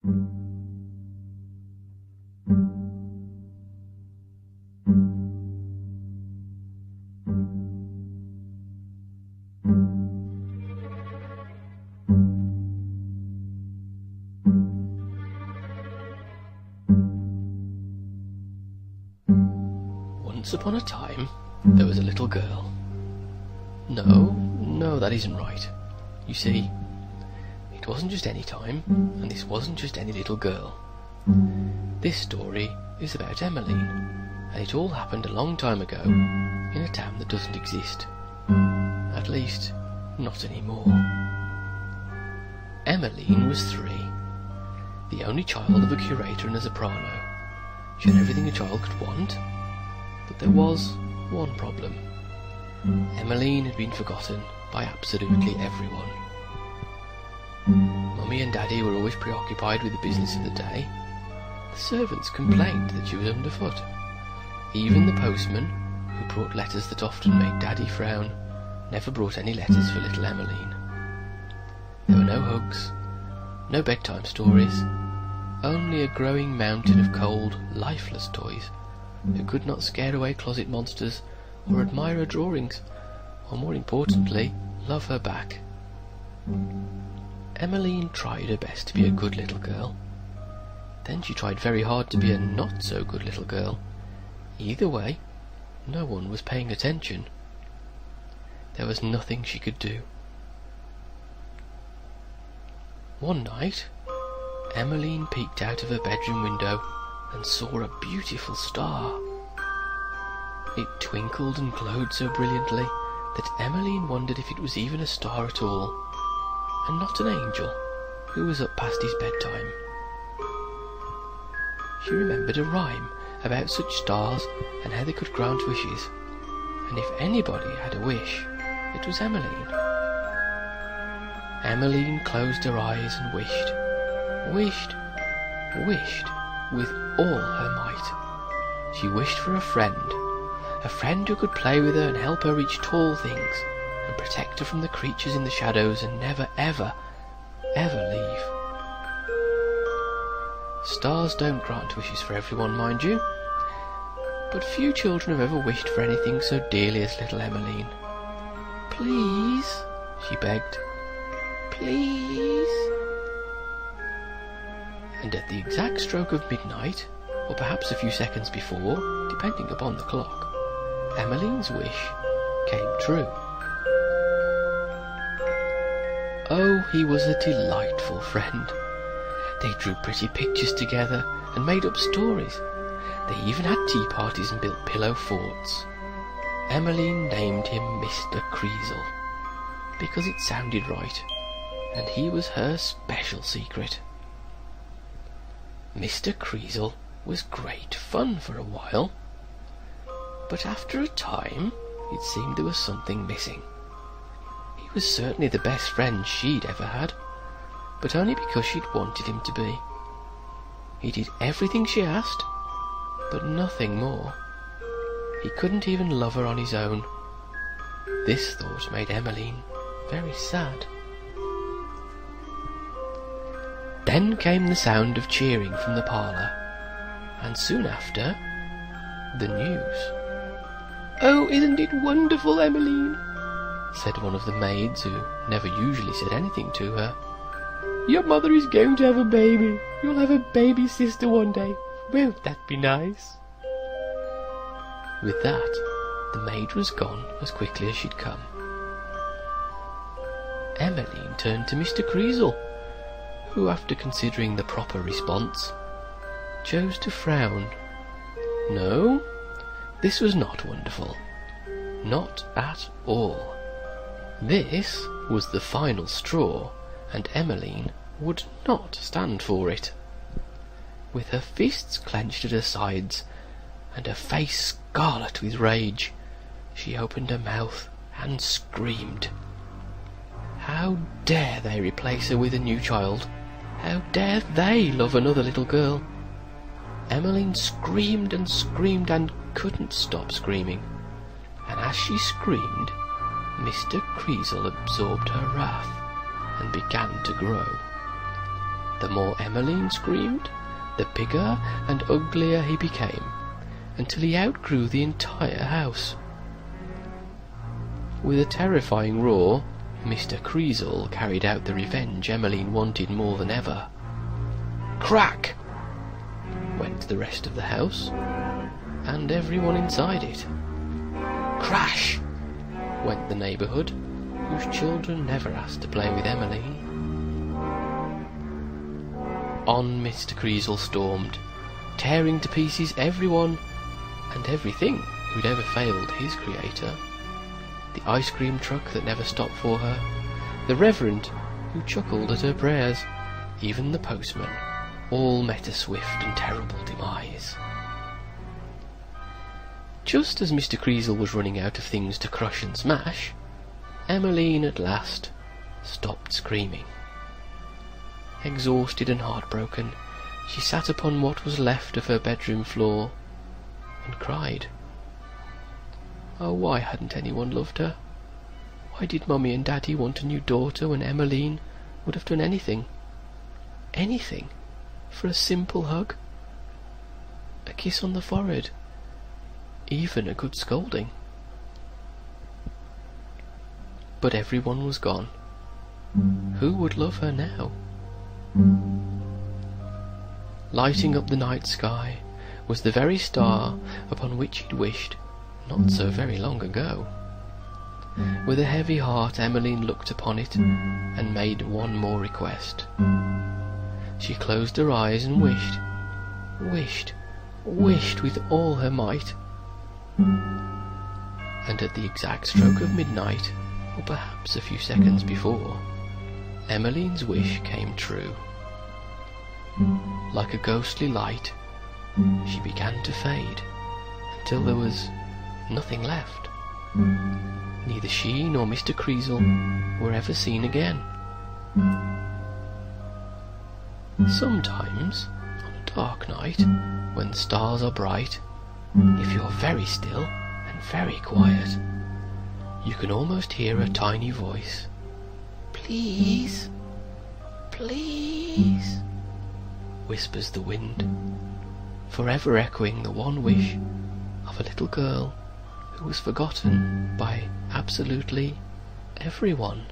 Once upon a time, there was a little girl. No, that isn't right. You see, it wasn't just any time, and this wasn't just any little girl. This story is about Emmeline, and it all happened a long time ago in a town that doesn't exist. At least, not anymore. Emmeline was 3, the only child of a curator and a soprano. She had everything a child could want, but there was one problem. Emmeline had been forgotten by absolutely everyone. Mummy and Daddy were always preoccupied with the business of the day. The servants complained that she was underfoot. Even the postman, who brought letters that often made Daddy frown, never brought any letters for little Emmeline. There were no hugs, no bedtime stories, only a growing mountain of cold, lifeless toys who could not scare away closet monsters or admire her drawings, or more importantly, love her back. Emmeline tried her best to be a good little girl. Then she tried very hard to be a not-so-good little girl. Either way, no one was paying attention. There was nothing she could do. One night, Emmeline peeked out of her bedroom window and saw a beautiful star. It twinkled and glowed so brilliantly that Emmeline wondered if it was even a star at all, and not an angel who was up past his bedtime. She remembered a rhyme about such stars and how they could grant wishes, and if anybody had a wish, it was Emmeline. Emmeline closed her eyes and wished with all her might. She wished for a friend who could play with her and help her reach tall things, and protect her from the creatures in the shadows and never, ever, ever leave. Stars don't grant wishes for everyone, mind you, but few children have ever wished for anything so dearly as little Emmeline. "Please," she begged, "please." And at the exact stroke of midnight, or perhaps a few seconds before, depending upon the clock, Emmeline's wish came true. Oh, he was a delightful friend. They drew pretty pictures together and made up stories. They even had tea parties and built pillow forts. Emmeline named him Mr. Creasle, because it sounded right, and he was her special secret. Mr. Creasle was great fun for a while, but after a time it seemed there was something missing. He was certainly the best friend she'd ever had, but only because she'd wanted him to be. He did everything she asked, but nothing more. He couldn't even love her on his own. This thought made Emmeline very sad. Then came the sound of cheering from the parlour, and soon after, the news. "Oh, isn't it wonderful, Emmeline?" said one of the maids, who never usually said anything to her. "Your mother is going to have a baby. You'll have a baby sister one day. Won't that be nice?" With that, the maid was gone as quickly as she'd come. Emmeline turned to Mr. Creasle, who, after considering the proper response, chose to frown. No, this was not wonderful. Not at all. This was the final straw, and Emmeline would not stand for it. With her fists clenched at her sides, and her face scarlet with rage, she opened her mouth and screamed. How dare they replace her with a new child? How dare they love another little girl? Emmeline screamed and screamed and couldn't stop screaming, and as she screamed, Mr. Creasle absorbed her wrath and began to grow. The more Emmeline screamed, the bigger and uglier he became, until he outgrew the entire house. With a terrifying roar, Mr. Creasle carried out the revenge Emmeline wanted more than ever. Crack! Went the rest of the house, and everyone inside it. Crash! Went the neighbourhood, whose children never asked to play with Emmeline. On Mr. Creasle stormed, tearing to pieces everyone and everything who'd ever failed his creator. The ice cream truck that never stopped for her, the reverend who chuckled at her prayers, even the postman, all met a swift and terrible demise. Just as Mr. Creasle was running out of things to crush and smash, Emmeline at last stopped screaming. Exhausted and heartbroken, she sat upon what was left of her bedroom floor and cried. Oh, why hadn't anyone loved her? Why did Mummy and Daddy want a new daughter when Emmeline would have done anything, for a simple hug, a kiss on the forehead, even a good scolding? But everyone was gone. Who would love her now? Lighting up the night sky was the very star upon which he'd wished not so very long ago. With a heavy heart, Emmeline looked upon it and made one more request. She closed her eyes and wished with all her might. And at the exact stroke of midnight, or perhaps a few seconds before, Emmeline's wish came true. Like a ghostly light, she began to fade until there was nothing left. Neither she nor Mr. Creasle were ever seen again. Sometimes, on a dark night, when the stars are bright, if you're very still and very quiet, you can almost hear a tiny voice. Please, please, whispers the wind, forever echoing the one wish of a little girl who was forgotten by absolutely everyone.